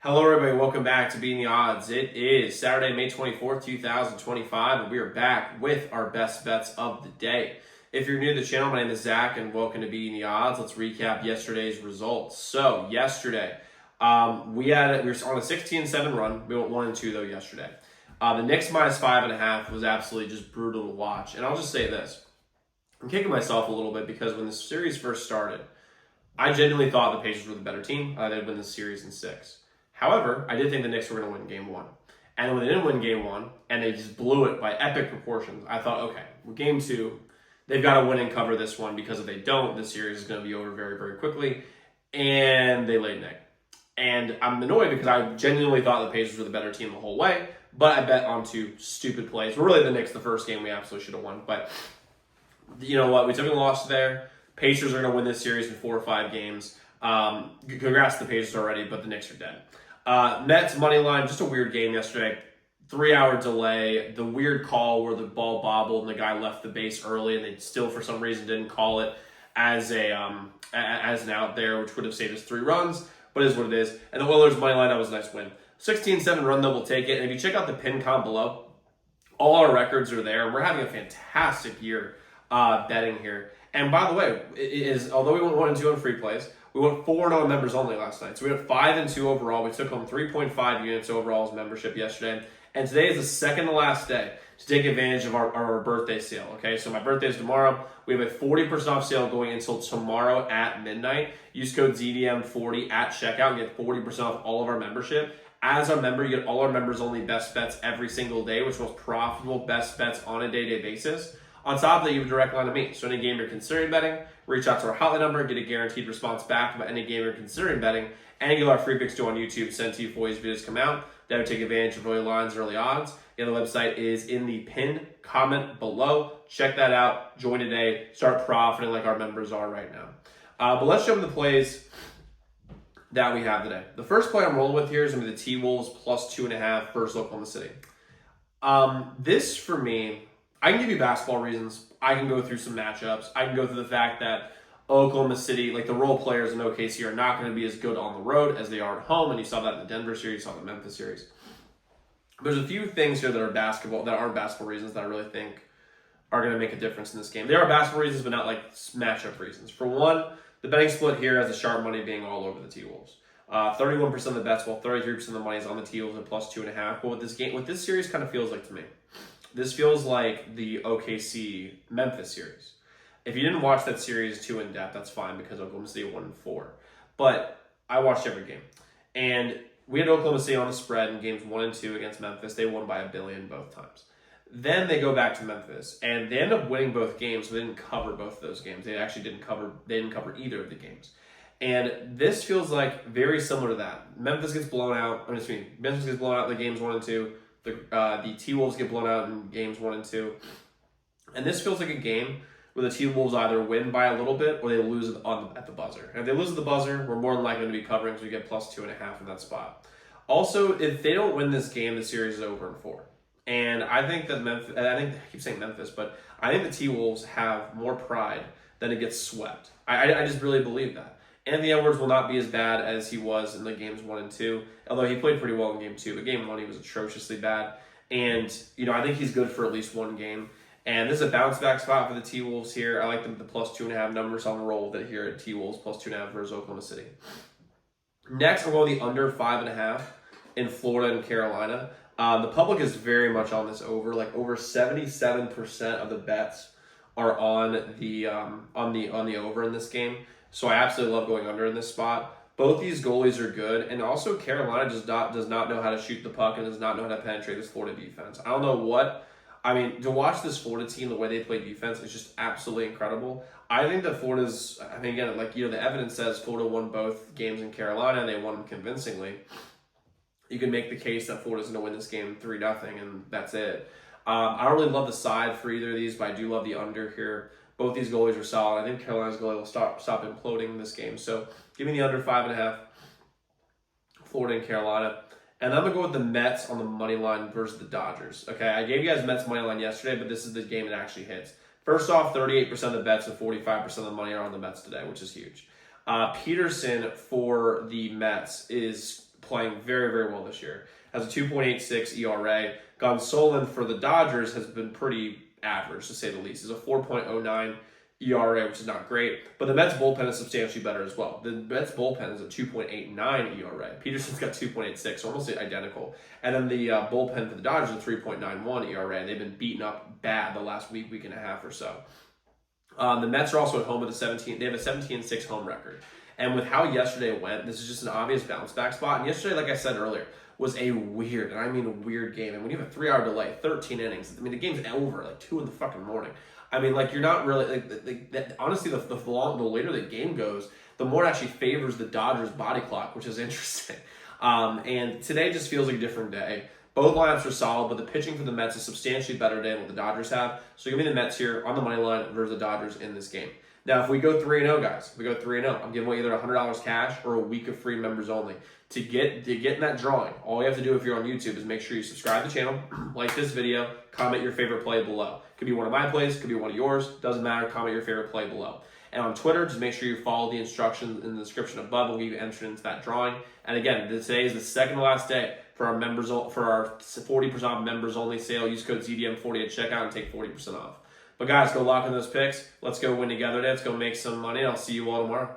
Hello, everybody. Welcome back to Beating the Odds. It is Saturday, May 24th, 2025, and we are back with our best bets of the day. If you're new to the channel, my name is Zach, and welcome to Beating the Odds. Let's recap yesterday's results. So, yesterday, we were on a 16-7 run. We went 1-2, though, yesterday. The Knicks minus 5.5 was absolutely just brutal to watch. And I'll just say this. I'm kicking myself a little bit because when the series first started, I genuinely thought the Pacers were the better team. They'd win the series in 6. However, I did think the Knicks were going to win game 1. And when they didn't win game 1, and they just blew it by epic proportions, I thought, okay, well, game 2, they've got to win and cover this one, because if they don't, the series is going to be over very, very quickly. And they laid an egg. And I'm annoyed because I genuinely thought the Pacers were the better team the whole way, but I bet on 2 stupid plays. Well, really, the Knicks, the first game, we absolutely should have won. But you know what? We took a loss there. Pacers are going to win this series in 4 or 5 games. Congrats to the Pacers already, but the Knicks are dead. Mets money line, just a weird game yesterday. 3-hour delay, the weird call where the ball bobbled and the guy left the base early, and they still for some reason didn't call it as an out there, which would have saved us 3 runs, but it is what it is. And the Oilers money line, that was a nice win. 16-7 run, though, we'll take it. And if you check out the pin comp below, all our records are there. We're having a fantastic year betting here. And by the way, although we went 1-2 on free plays, we went 4-0 members only last night. So we went 5-2 overall. We took home 3.5 units overall as membership yesterday. And today is the second to last day to take advantage of our birthday sale. Okay, so my birthday is tomorrow. We have a 40% off sale going until tomorrow at midnight. Use code ZDM40 at checkout and get 40% off all of our membership. As a member, you get all our members only best bets every single day, which most profitable best bets on a day-to-day basis. On top of that, you have a direct line to me. So any game you're considering betting, reach out to our hotline number, get a guaranteed response back about any game you're considering betting, and get our free picks to on YouTube sent to you before these videos come out. That would take advantage of early lines, early odds. And the website is in the pinned comment below. Check that out. Join today. Start profiting like our members are right now. But let's jump into the plays that we have today. The first play I'm rolling with here is going to be the T-Wolves plus 2.5 versus Oklahoma City. This, for me, I can give you basketball reasons. I can go through some matchups. I can go through the fact that Oklahoma City, like the role players in OKC, are not going to be as good on the road as they are at home. And you saw that in the Denver series, you saw the Memphis series. There's a few things here that aren't basketball reasons that I really think are going to make a difference in this game. There are basketball reasons, but not like matchup reasons. For one, the betting split here has the sharp money being all over the T-Wolves. 31% of the bets, while 33% of the money is on the T-Wolves at plus 2.5. But what this series kind of feels like to me, this feels like the OKC Memphis series. If you didn't watch that series too in depth, that's fine because Oklahoma City 1-4. But I watched every game. And we had Oklahoma City on the spread in games 1 and 2 against Memphis. They won by $1 billion both times. Then they go back to Memphis, and they end up winning both games, so they didn't cover both of those games. They didn't cover either of the games. And this feels like very similar to that. Memphis gets blown out. Memphis gets blown out in the games 1 and 2. The T-Wolves get blown out in games 1 and 2. And this feels like a game where the T-Wolves either win by a little bit or they lose at the buzzer. And if they lose at the buzzer, we're more than likely to be covering, so we get plus 2.5 in that spot. Also, if they don't win this game, the series is over in 4. And I think that I keep saying Memphis, but I think the T-Wolves have more pride than it gets swept. I just really believe that. Anthony Edwards will not be as bad as he was in the games 1 and 2, although he played pretty well in game 2. But game 1, he was atrociously bad. And, I think he's good for at least 1 game. And this is a bounce-back spot for the T-Wolves here. I like the plus 2.5 numbers on the roll with it here at T-Wolves, plus 2.5 versus Oklahoma City. Next, I'm going the under 5.5 in Florida and Carolina. The public is very much on this over. Like over 77% of the bets are on the over in this game. So I absolutely love going under in this spot. Both these goalies are good, and also Carolina does not know how to shoot the puck and does not know how to penetrate this Florida defense. I don't know to watch this Florida team, the way they play defense is just absolutely incredible. I think that the evidence says Florida won both games in Carolina, and they won them convincingly. You can make the case that Florida's going to win this game 3-0, and that's it. I don't really love the side for either of these, but I do love the under here. Both these goalies are solid. I think Carolina's goalie will stop imploding in this game. So give me the under 5.5, Florida and Carolina. And I'm going to go with the Mets on the money line versus the Dodgers. Okay, I gave you guys Mets money line yesterday, but this is the game that actually hits. First off, 38% of the bets and 45% of the money are on the Mets today, which is huge. Peterson for the Mets is playing very, very well this year. Has a 2.86 ERA. Gonsolin for the Dodgers has been pretty average, to say the least. Is a 4.09 ERA, which is not great. But the Mets bullpen is substantially better as well. The Mets bullpen is a 2.89 ERA. Peterson's got 2.86, so almost identical. And then the bullpen for the Dodgers is a 3.91 ERA. They've been beaten up bad the last week and a half or so. The Mets are also at home with they have a 17-6 home record. And with how yesterday went, this is just an obvious bounce back spot. And yesterday, like I said earlier, was a weird, and I mean a weird game. And when you have a 3-hour delay, 13 innings, I mean, the game's over at 2 in the fucking morning. I mean, you're not really, honestly, the later the game goes, the more it actually favors the Dodgers' body clock, which is interesting. And today just feels like a different day. Both lineups are solid, but the pitching for the Mets is substantially better than what the Dodgers have. So give me the Mets here on the money line versus the Dodgers in this game. Now, if we go 3-0, guys, if we go 3-0, I'm giving away either $100 cash or a week of free members only. To get in that drawing, all you have to do if you're on YouTube is make sure you subscribe to the channel, like this video, comment your favorite play below. Could be one of my plays, could be one of yours, doesn't matter, comment your favorite play below. And on Twitter, just make sure you follow the instructions in the description above. We'll give you entered into that drawing. And again, today is the second to last day for our 40% off members only sale. Use code ZDM40 at checkout and take 40% off. But guys, go lock in those picks. Let's go win together today. Let's go make some money. I'll see you all tomorrow.